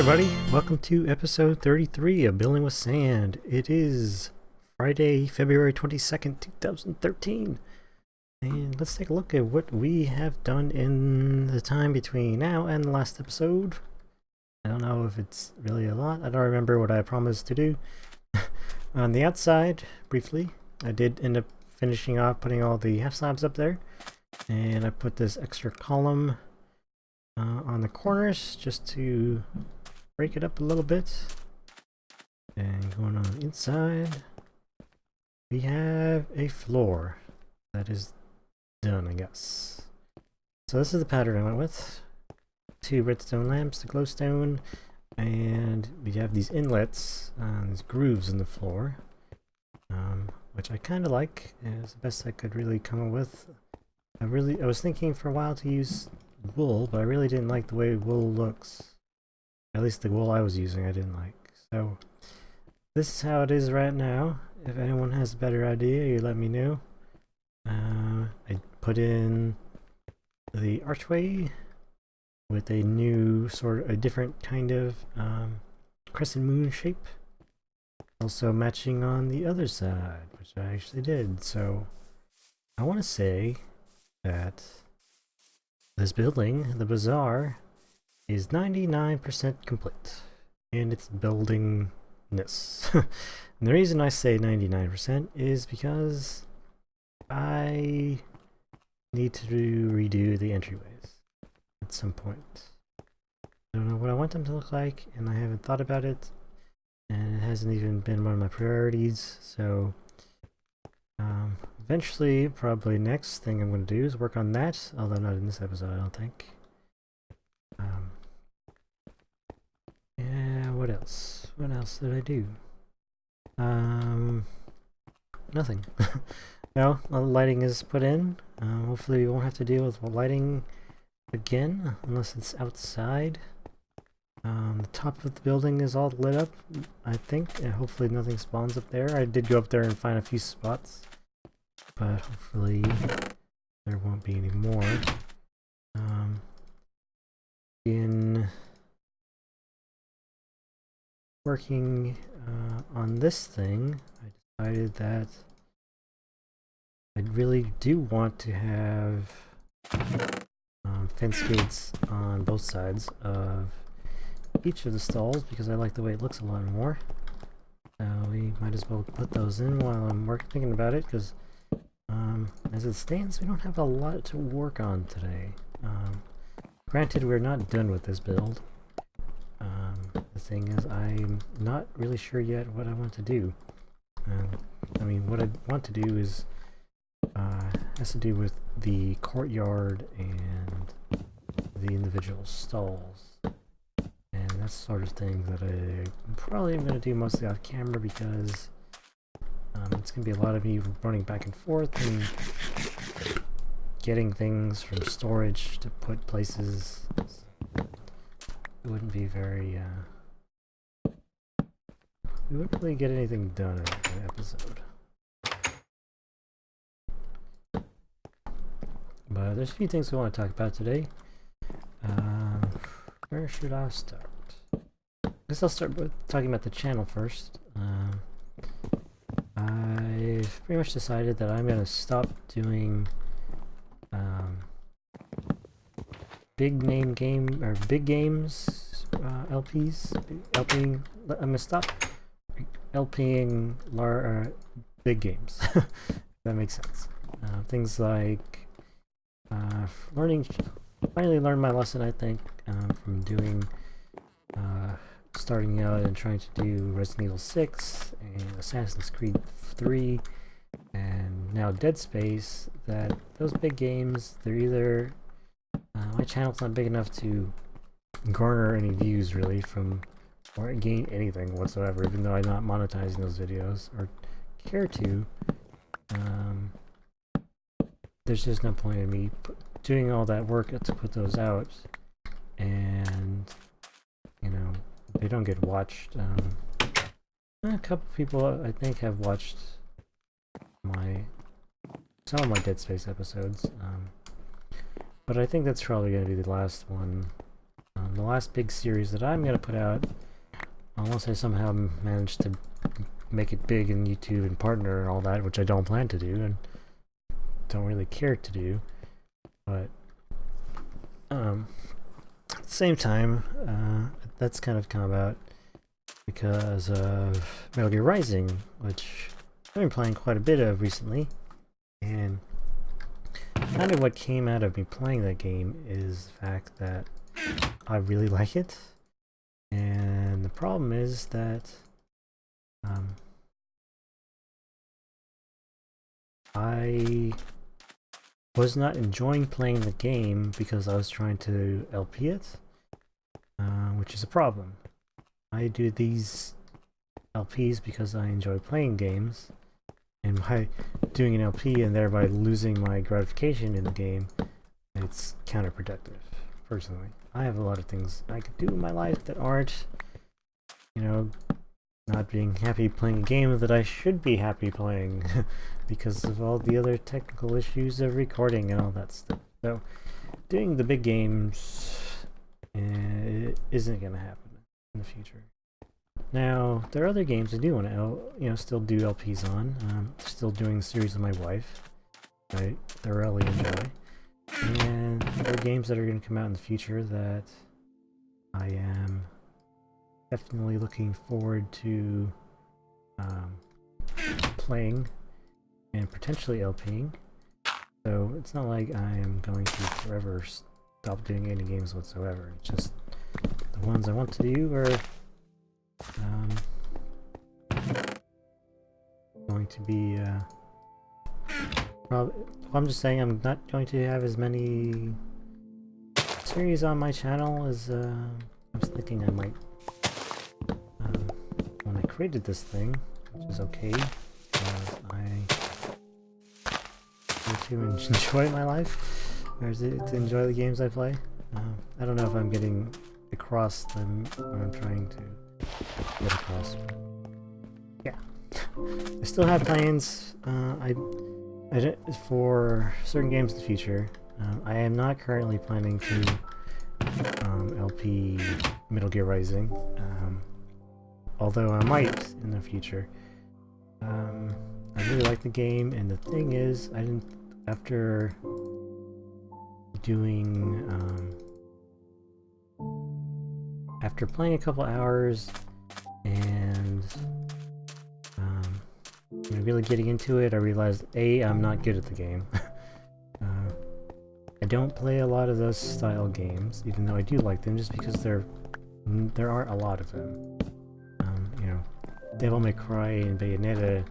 everybody, welcome to episode 33 of Building with Sand. It is Friday, February 22nd, 2013. And let's take a look at what we have done in the time between now and the last episode. I don't know if it's really a lot. I don't remember what I promised to do. On the outside, briefly, I did end up finishing off putting all the half slabs up there. And I put this extra column on the corners just to break it up a little bit. And going on the inside, we have a floor that is done, I guess. So this is the pattern I went with. 2 redstone lamps, the glowstone, and we have these inlets, these grooves in the floor, which I kind of like. It's the best I could really come up with. I was thinking for a while to use wool, but I really didn't like the way wool looks. At least the wool I was using I didn't like. So this is how it is right now. If anyone has a better idea, you let me know. I put in the archway with a new a different kind of crescent moon shape. Also matching on the other side, which I actually did. So I want to say that this building, the Bazaar, is 99% complete in its buildingness. And the reason I say 99% is because I need to redo the entryways at some point. I don't know what I want them to look like, and I haven't thought about it, and it hasn't even been one of my priorities. So eventually, probably next thing I'm going to do is work on that, although not in this episode, I don't think. Yeah, what else? What else did I do? Nothing. No, all the lighting is put in. Hopefully we won't have to deal with lighting again, unless it's outside. The top of the building is all lit up, I think, and hopefully nothing spawns up there. I did go up there and find a few spots, but hopefully there won't be any more. In working on this thing, I decided that I really do want to have fence gates on both sides of each of the stalls because I like the way it looks a lot more. So we might as well put those in while I'm thinking about it, because as it stands, we don't have a lot to work on today. Granted, we're not done with this build. The thing is, I'm not really sure yet what I want to do. I mean, what I want to do is has to do with the courtyard and the individual stalls, and that's sort of thing that I probably am going to do mostly off camera, because it's going to be a lot of me running back and forth and getting things from storage to put places. It wouldn't be very we wouldn't really get anything done in an episode. But there's a few things we want to talk about today. Where should I start? I guess I'll start with talking about the channel first. I've pretty much decided that I'm going to stop doing big games LPs. I'm going to stop LPing big games. If that makes sense. Things like finally learned my lesson, I think, from doing starting out and trying to do Resident Evil 6 and Assassin's Creed 3 and now Dead Space, that those big games, they're either my channel's not big enough to garner any views really from or gain anything whatsoever, even though I'm not monetizing those videos or care to. There's just no point in me doing all that work to put those out, and you know, they don't get watched. A couple people I think have watched some of my Dead Space episodes, but I think that's probably going to be the last one the last big series that I'm gonna put out, unless I somehow manage to make it big in YouTube and partner and all that, which I don't plan to do and don't really care to do, but at the same time, that's kind of come about because of Metal Gear Rising, which I've been playing quite a bit of recently, and kind of what came out of me playing that game is the fact that I really like it, and the problem is that I was not enjoying playing the game because I was trying to LP it, which is a problem. I do these LPs because I enjoy playing games, and by doing an LP and thereby losing my gratification in the game, it's counterproductive, personally. I have a lot of things I could do in my life that aren't, you know, not being happy playing a game that I should be happy playing because of all the other technical issues of recording and all that stuff. So doing the big games isn't going to happen in the future. Now, there are other games I do want to, still do LPs on. Still doing the series with my wife. I thoroughly enjoy. And there are games that are going to come out in the future that I am definitely looking forward to playing and potentially LPing. So it's not like I am going to forever stop doing any games whatsoever. It's just the ones I want to do are going to be I'm just saying I'm not going to have as many series on my channel as I was thinking I might when I created this thing, which is okay because I want to enjoy my life, or is it to enjoy the games I play? I don't know if I'm getting across what I'm trying to get across. Yeah. I still have plans for certain games in the future. I am not currently planning to LP Metal Gear Rising, although I might in the future. I really like the game, and the thing is, after playing a couple hours and really getting into it, I realized I'm not good at the game. I don't play a lot of those style games, even though I do like them, just because there aren't a lot of them. Devil May Cry and Bayonetta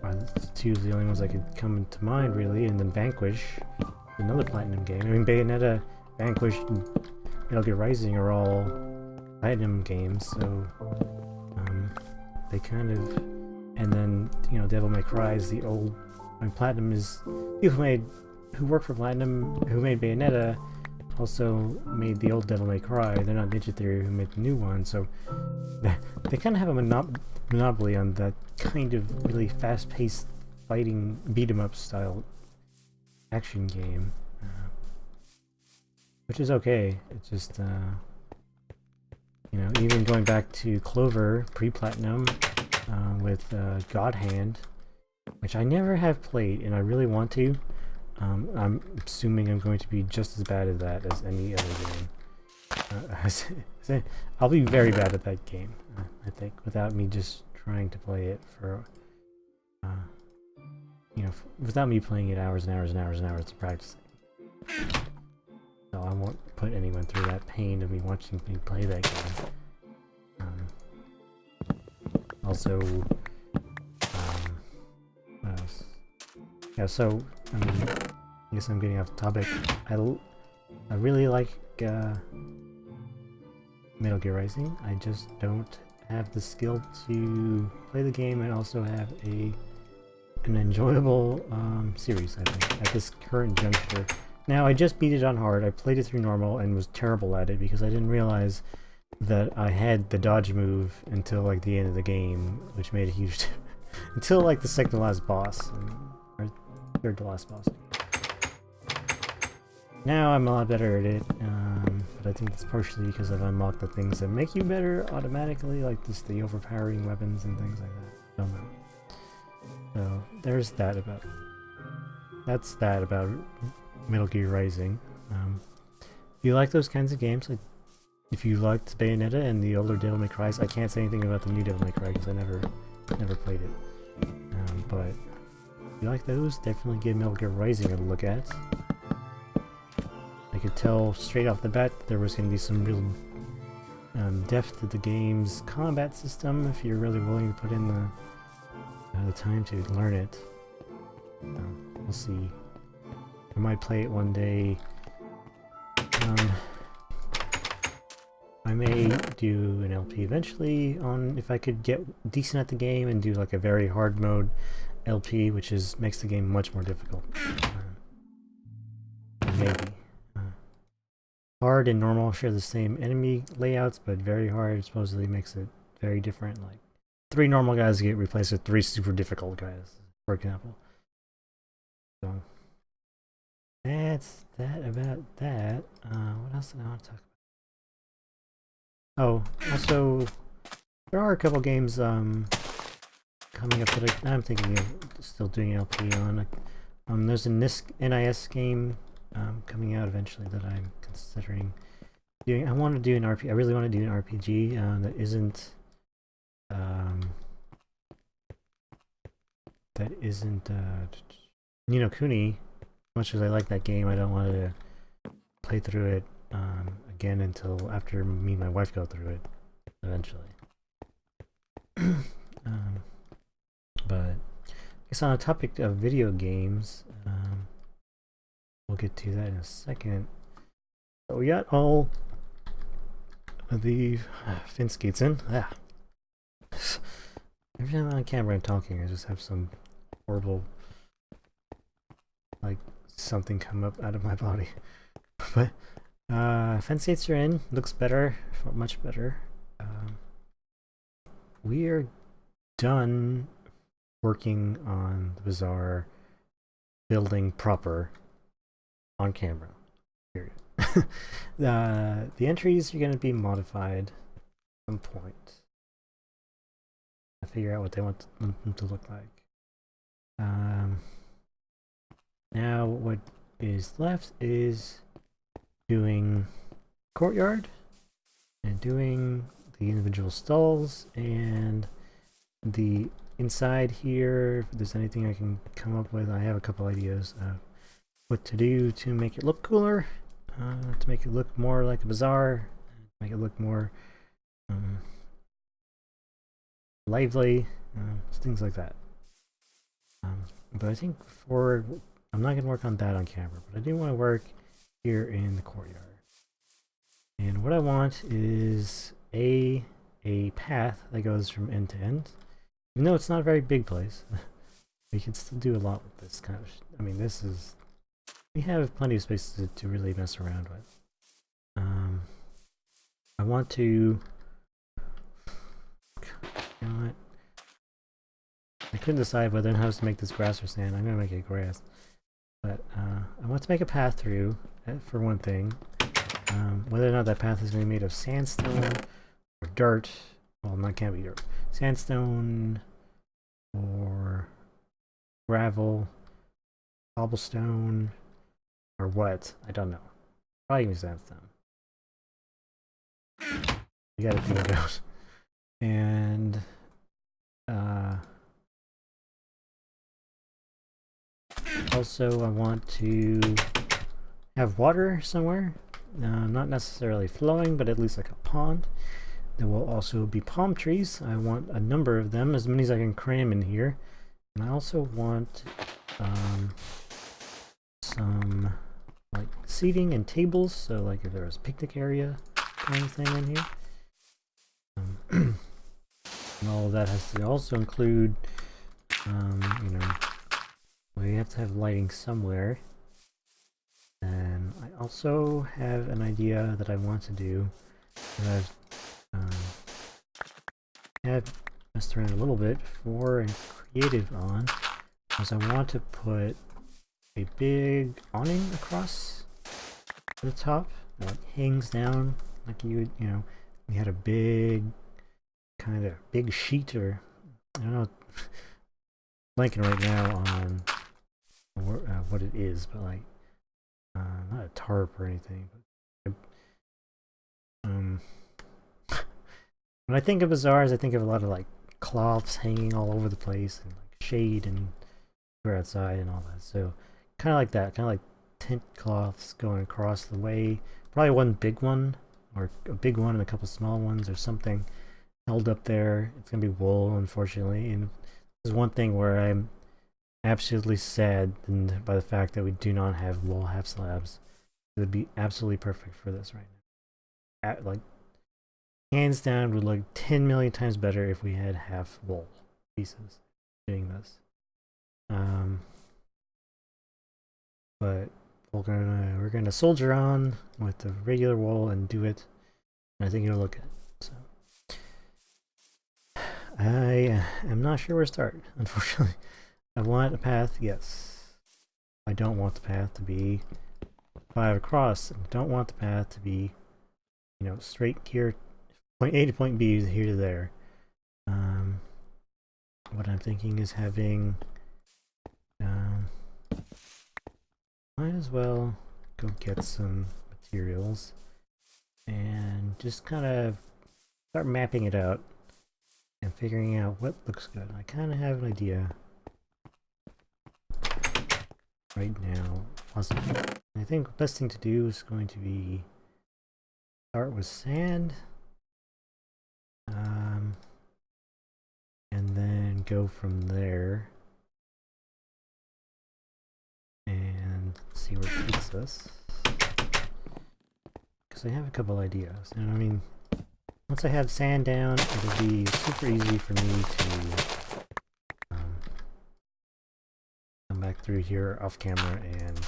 are two of the only ones I could come into mind, really, and then Vanquish, another Platinum game. I mean, Bayonetta, Vanquish, and Metal Gear Rising are all Platinum games, so they kind of, and then Devil May Cry is the old. I mean, Platinum is people who work for Platinum, who made Bayonetta, also made the old Devil May Cry. They're not Ninja Theory who made the new one, so they kind of have a monopoly on that kind of really fast-paced fighting beat-em-up style action game, which is okay. It's just even going back to Clover pre-Platinum with God Hand, which I never have played and I really want to. I'm assuming I'm going to be just as bad at that as any other game. I'll be very bad at that game, I think, without me just trying to play it for, without me playing it hours and hours and hours and hours to practice. So I won't put anyone through that pain of me watching me play that game. Also, what else? Yeah, so, I guess I'm getting off topic. I really like Metal Gear Rising. I just don't have the skill to play the game and also have an enjoyable series, I think, at this current juncture. Now, I just beat it on hard. I played it through normal and was terrible at it because I didn't realize that I had the dodge move until like the end of the game, which made a huge until like the second to last boss, or third to last boss. Now I'm a lot better at it, but I think that's partially because I've unlocked the things that make you better automatically, like just the overpowering weapons and things like that. I don't know. So there's that about. That's that about Metal Gear Rising. If you like those kinds of games, like if you liked Bayonetta and the older Devil May Cry, I can't say anything about the new Devil May Cry because I never played it. But if you like those, definitely give Metal Gear Rising a look at. I could tell straight off the bat that there was going to be some real depth to the game's combat system if you're really willing to put in the time to learn it. We'll see. I might play it one day. I may do an LP eventually on if I could get decent at the game and do like a very hard mode LP, which makes the game much more difficult. Maybe. Hard and normal share the same enemy layouts, but very hard supposedly makes it very different. Like 3 normal guys get replaced with 3 super difficult guys, for example. So that's that about that. What else did I want to talk about? Oh, also there are a couple games coming up that I'm thinking of still doing LP on. There's a NIS game coming out eventually that I'm considering doing. I want to do an RPG. I really want to do an RPG that isn't Ni no Kuni. Much as I like that game, I don't want to play through it again until after me and my wife go through it eventually. But I guess on the topic of video games, we'll get to that in a second. So we got all of the fin skates in. Every time I'm on camera and talking, I just have some horrible, like, something come up out of my body. But fin skates are in. Looks better, much better. We are done working on the Bazaar building proper on camera. Period. The entries are going to be modified at some point. I figure out what they want them to look like. Now what is left is doing courtyard and doing the individual stalls and the inside here. If there's anything I can come up with, I have a couple ideas of what to do to make it look cooler, to make it look more like a bazaar, make it look more lively, things like that. But I think I'm not going to work on that on camera, but I do want to work here in the courtyard. And what I want is a path that goes from end to end. Even though it's not a very big place, we can still do a lot with this kind of I mean, we have plenty of space to really mess around with. I want to, you know what? I couldn't decide whether or not to make this grass or sand. I'm going to make it grass. But I want to make a path through, for one thing. Whether or not that path is going to be made of sandstone or dirt. Well, not can't be dirt. Sandstone or gravel, cobblestone, or what? I don't know. Probably use sandstone. You gotta think about it. And also I want to have water somewhere. Not necessarily flowing, but at least like a pond. There will also be palm trees. I want a number of them, as many as I can cram in here. And I also want some like seating and tables, so like if there was a picnic area kind of thing in here. And all of that has to also include, you know, we have to have lighting somewhere. And I also have an idea that I want to do that I've messed around a little bit for and creative on, because I want to put a big awning across to the top. It like hangs down like you would, you had a big kind of big sheet, or I don't know, blanking right now on what it is, but like not a tarp or anything. But when I think of bazaars, I think of a lot of like cloths hanging all over the place and like shade and we're outside and all that. So kind of like that, kind of like tent cloths going across the way. Probably one big one, or a big one and a couple small ones, or something held up there. It's gonna be wool, unfortunately, and this is one thing where I'm absolutely saddened by the fact that we do not have wool half slabs. It would be absolutely perfect for this right now. Like hands down, would look 10 million times better if we had half wool pieces doing this. But we're gonna soldier on with the regular wool and do it. And I think it'll look good. So I am not sure where to start, unfortunately. I want a path, yes. I don't want the path to be 5 across. I don't want the path to be, straight here, point A to point B, here to there. What I'm thinking is having, might as well go get some materials and just kind of start mapping it out and figuring out what looks good. I kind of have an idea right now. I think the best thing to do is going to be start with sand, and then go from there and see where it takes us. Because I have a couple ideas, and I mean, once I have sand down, it'll be super easy for me to come back through here off camera and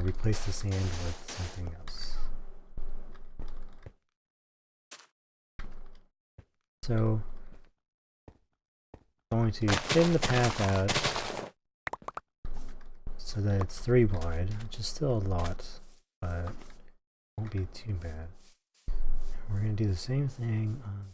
replace the sand with something else. So I'm going to thin the path out so that it's 3 wide, which is still a lot, but won't be too bad. We're going to do the same thing on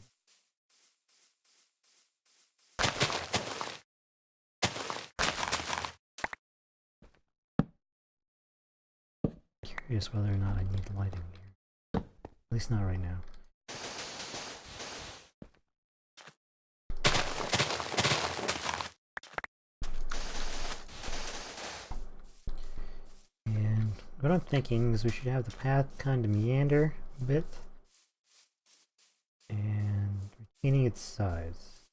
curious whether or not I need lighting here. At least not right now. And what I'm thinking is we should have the path kind of meander a bit and retaining its size.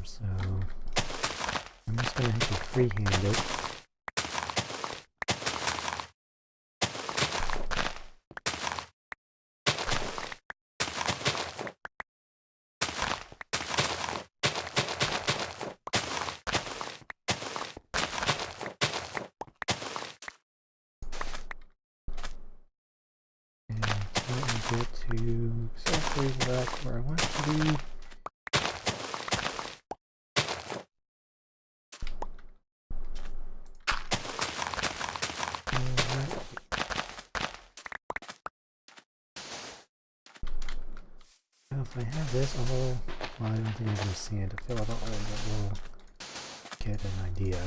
So I'm just going to have to freehand it. Get to exactly where I want it to be. Now if I have this, well, I don't think I have sand to fill it all in, but we'll get an idea.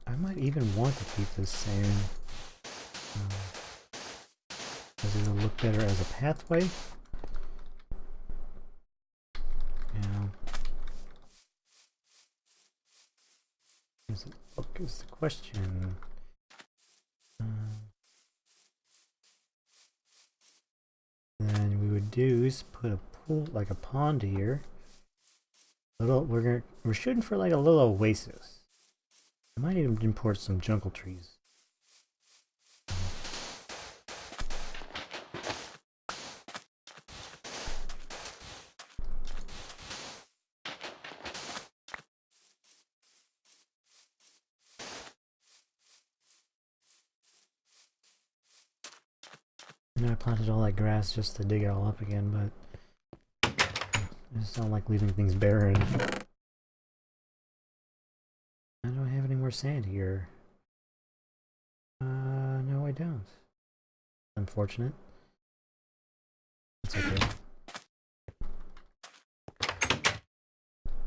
I might even want to keep this sand because it'll look better as a pathway. What is the question? Then we would do is put a pool, like a pond here. We're shooting for like a little oasis. I might even import some jungle trees. know I planted all that grass just to dig it all up again, but I just don't like leaving things barren. I don't have any more sand here. No I don't. Unfortunate. That's okay.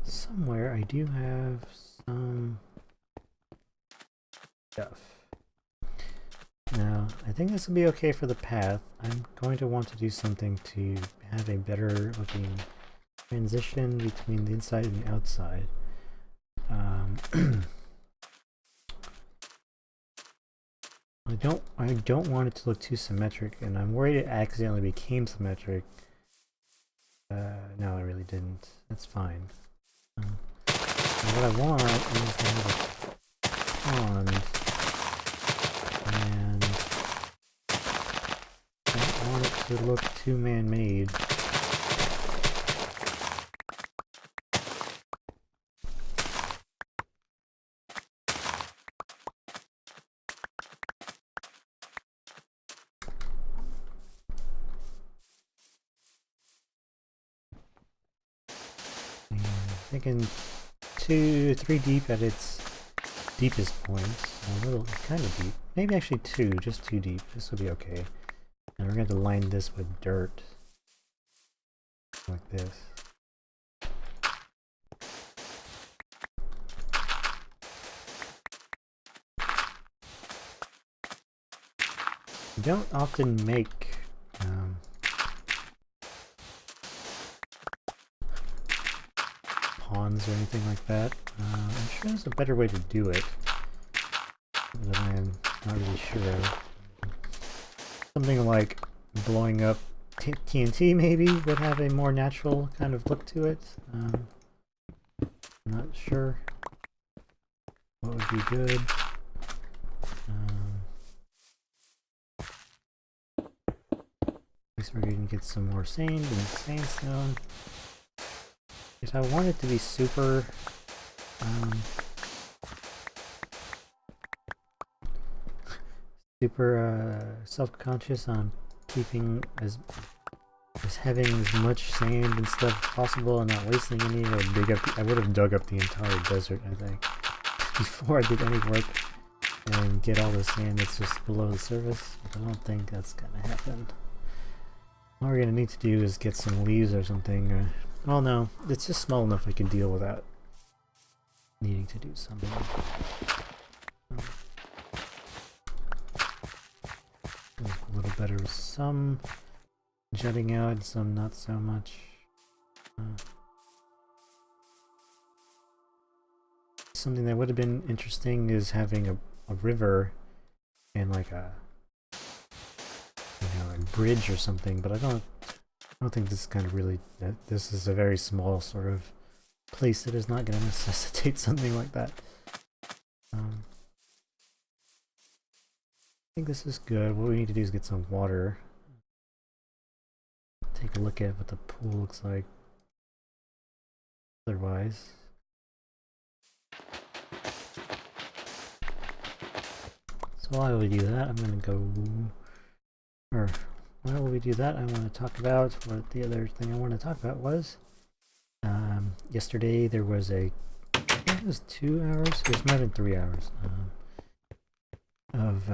Somewhere I do have some stuff. Now, I think this will be okay for the path. I'm going to want to do something to have a better looking transition between the inside and the outside. I don't want it to look too symmetric, and I'm worried it accidentally became symmetric. No, I really didn't. That's fine. What I want is to have a pond, and I don't want it to look too man-made. Thinking 2 to 3 deep at its deepest points. A little, kind of deep. Maybe actually 2, just 2 deep. This will be okay. And we're going to line this with dirt. Like this. You don't often make ponds or anything like that. I'm sure there's a better way to do it that I'm not really sure of. Something like blowing up TNT maybe would have a more natural kind of look to it. I'm not sure what would be good. At least we're going to get some more sand and sandstone. If I want it to be super self-conscious on keeping as having as much sand and stuff as possible and not wasting any, I would have dug up the entire desert, I think, before I did any work and get all the sand that's just below the surface. But I don't think that's gonna happen. All we're gonna need to do is get some leaves or something. Oh no, it's just small enough I can deal with that. Needing to do something. A little better with some jutting out and some not so much. Something that would have been interesting is having a river and like a bridge or something, but I don't think this is kind of really, this is a very small sort of place that is not going to necessitate something like that. I think this is good. What we need to do is get some water. Take a look at what the pool looks like otherwise. So while we do that, I'm going to go, or while we do that, I want to talk about what the other thing I want to talk about was. Yesterday there was I think it was 2 hours, it was more than 3 hours, of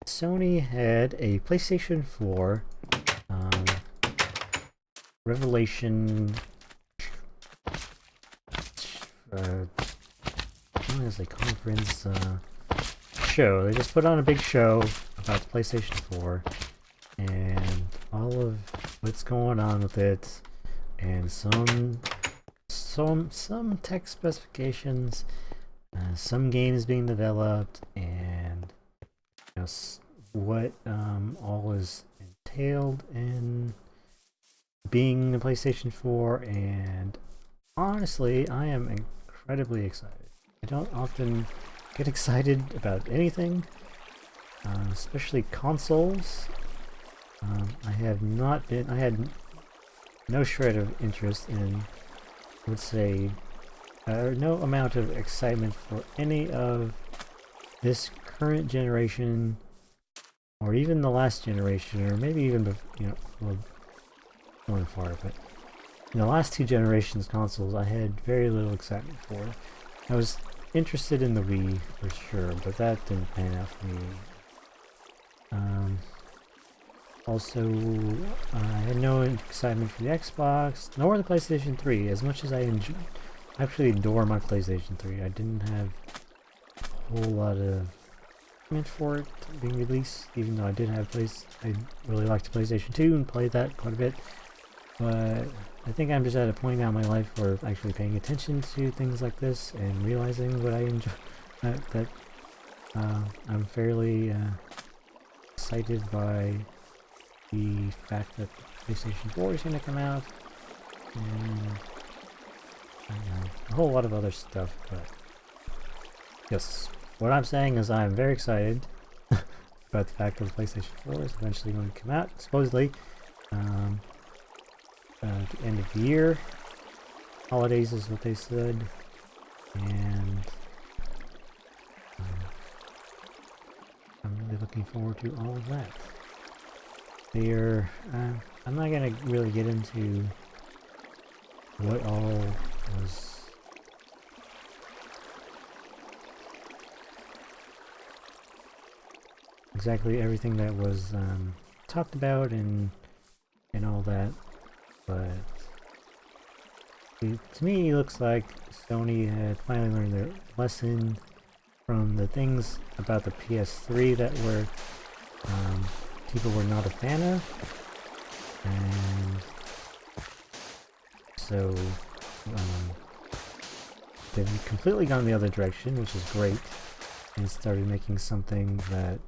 Sony had a PlayStation 4 Revelation what is a conference show. They just put on a big show about the PlayStation 4 and all of what's going on with it, and some tech specifications, some games being developed, and what all is entailed in being a PlayStation 4. And honestly, I am incredibly excited. I don't often get excited about anything, especially consoles. I had no shred of interest in, I would say, no amount of excitement for any of this current generation or even the last generation, or maybe even, you know, well, going far, but in the last two generations consoles, I had very little excitement for. I was interested in the Wii for sure, but that didn't pan out for me. Also, I had no excitement for the Xbox, nor the PlayStation 3, as much as I actually adore my PlayStation 3. I didn't have a whole lot of excitement for it being released, even though I did have I really liked the PlayStation 2 and played that quite a bit. But I think I'm just at a point now in my life where actually paying attention to things like this and realizing what I enjoy, that I'm fairly excited by the fact that PlayStation 4 is going to come out, and I don't know, a whole lot of other stuff, but yes, what I'm saying is I'm very excited about the fact that the PlayStation 4 is eventually going to come out, supposedly, at the end of the year. Holidays is what they said, and I'm really looking forward to all of that. I'm not gonna really get into what all was exactly everything that was talked about and all that, but to me it looks like Sony had finally learned their lesson from the things about the PS3 that were people were not a fan of, and so they've completely gone the other direction, which is great, and started making something that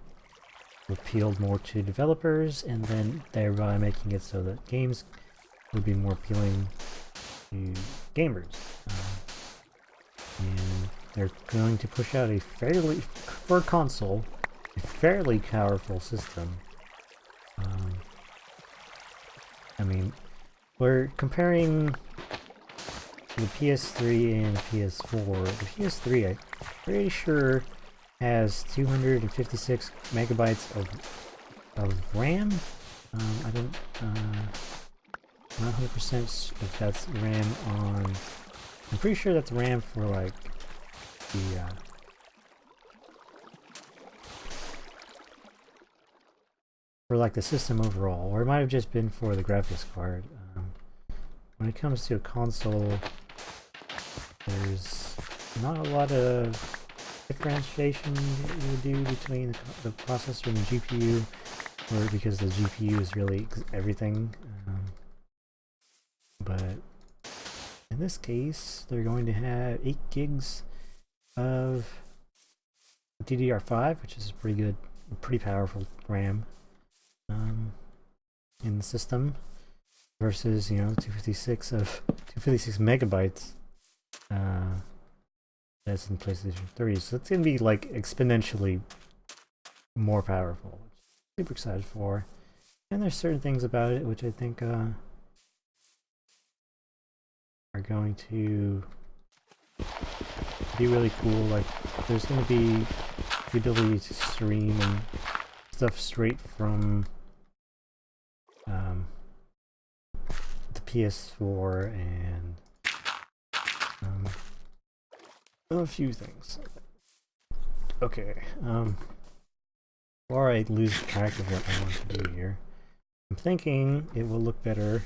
appealed more to developers, and then thereby making it so that games would be more appealing to gamers. And they're going to push out a for a console, a fairly powerful system. I mean, we're comparing the PS3 and the PS4. The PS3, I'm pretty sure, has 256 megabytes of RAM. I don't, not 100% if that's RAM on. I'm pretty sure that's RAM for like the for like the system overall, or it might have just been for the graphics card. When it comes to a console, there's not a lot of differentiation you would do between the processor and the GPU, or because the GPU is really everything. But in this case, they're going to have 8 gigs of DDR5, which is pretty good, pretty powerful RAM in the system, versus 256 megabytes that's in PlayStation 3. So it's gonna be like exponentially more powerful, which I'm super excited for. And there's certain things about it which I think are going to be really cool. Like there's going to be the ability to stream and stuff straight from the PS4 and a few things. Okay, before I lose track of what I want to do here, I'm thinking it will look better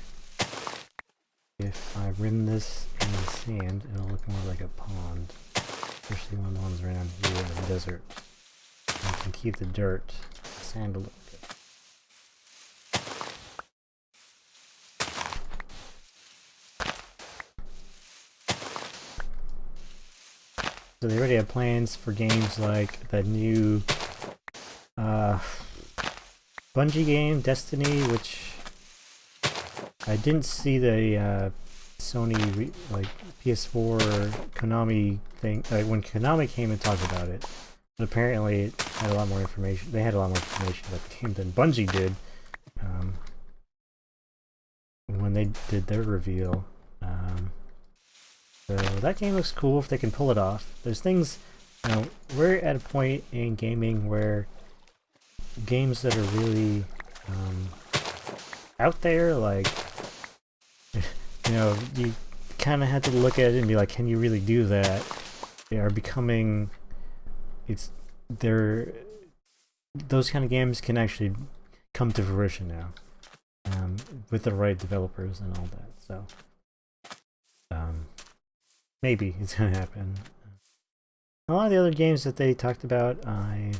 if I rim this in the sand. It'll look more like a pond, especially when the ones around here in the desert. I can keep the dirt, the sand will look good. So they already have plans for games like the new Bungie game, Destiny, which I didn't see the Sony like PS4 Konami thing when Konami came and talked about it. But apparently it had a lot more information. They had a lot more information about the game than Bungie did when they did their reveal. So that game looks cool if they can pull it off. There's things, we're at a point in gaming where games that are really out there, like, you know, you kind of had to look at it and be like, can you really do that? They are becoming, they're, those kind of games can actually come to fruition now, with the right developers and all that. So, maybe it's gonna happen. A lot of the other games that they talked about, I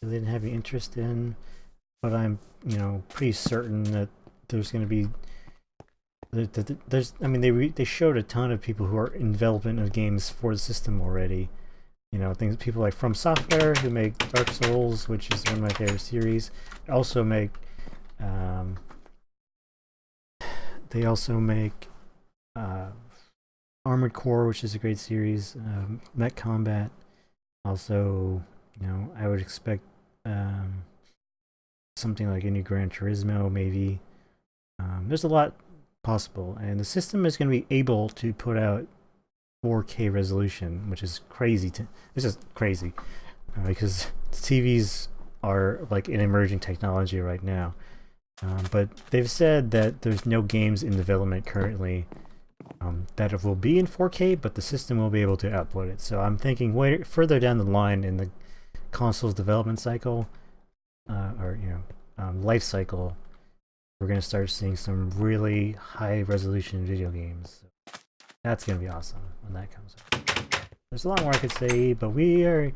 really didn't have any interest in, but I'm, pretty certain that there's going to be. I mean, they showed a ton of people who are in development of games for the system already. People like From Software, who make Dark Souls, which is one of my favorite series. They also make Armored Core, which is a great series. Mech Combat. Also, I would expect something like a new Gran Turismo, maybe. There's a lot possible, and the system is going to be able to put out 4K resolution, which is crazy. This is crazy because TVs are like an emerging technology right now. But they've said that there's no games in development currently that it will be in 4K, but the system will be able to output it. So I'm thinking way further down the line in the console's development cycle, life cycle, we're going to start seeing some really high resolution video games. So that's going to be awesome when that comes up. There's a lot more I could say, but we are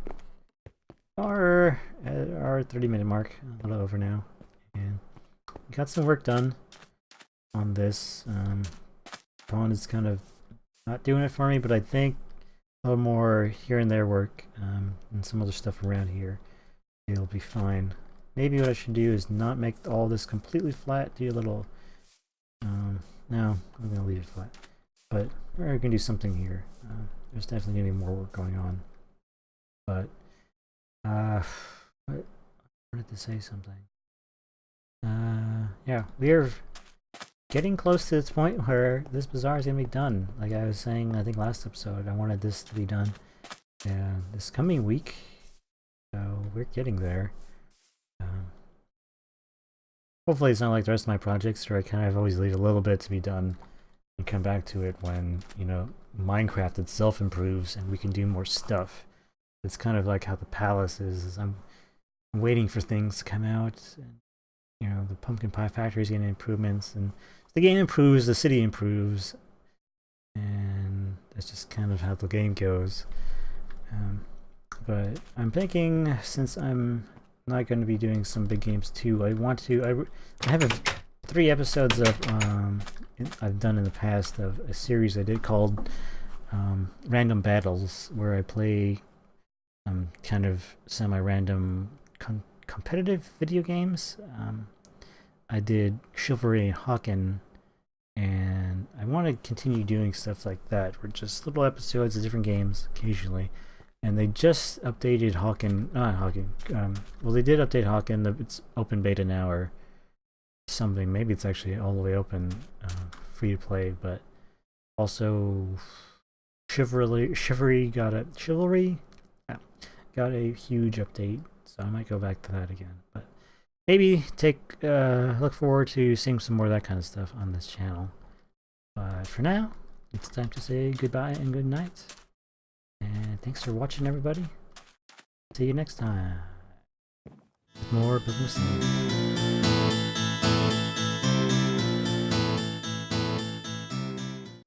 at our 30-minute mark, a little over now, and got some work done on this. Pawn is kind of not doing it for me, but I think a little more here and there work, and some other stuff around here, it'll be fine. Maybe what I should do is not make all this completely flat, do a little, no, I'm going to leave it flat. But we're going to do something here. There's definitely going to be more work going on. But, I wanted to say something. Yeah, we are getting close to this point where this Bazaar is going to be done. Like I was saying, I think last episode, I wanted this to be done this coming week. So we're getting there. Hopefully it's not like the rest of my projects where I kind of always leave a little bit to be done and come back to it when, Minecraft itself improves and we can do more stuff. It's kind of like how the Palace is I'm waiting for things to come out. And, the Pumpkin Pie Factory is getting improvements, and the game improves, the city improves, and that's just kind of how the game goes. But I'm thinking, since I'm not going to be doing some big games too, I have 3 episodes of I've done in the past of a series I did called Random Battles, where I play kind of semi-random competitive video games. I did Chivalry and Hawken, and I want to continue doing stuff like that, where just little episodes of different games occasionally. And they just updated they did update Hawken. It's open beta now or something. Maybe it's actually all the way open, free to play. But also, Chivalry got a huge update, so I might go back to that again. But maybe look forward to seeing some more of that kind of stuff on this channel. But for now, it's time to say goodbye and good night. And thanks for watching, everybody. See you next time. More Business.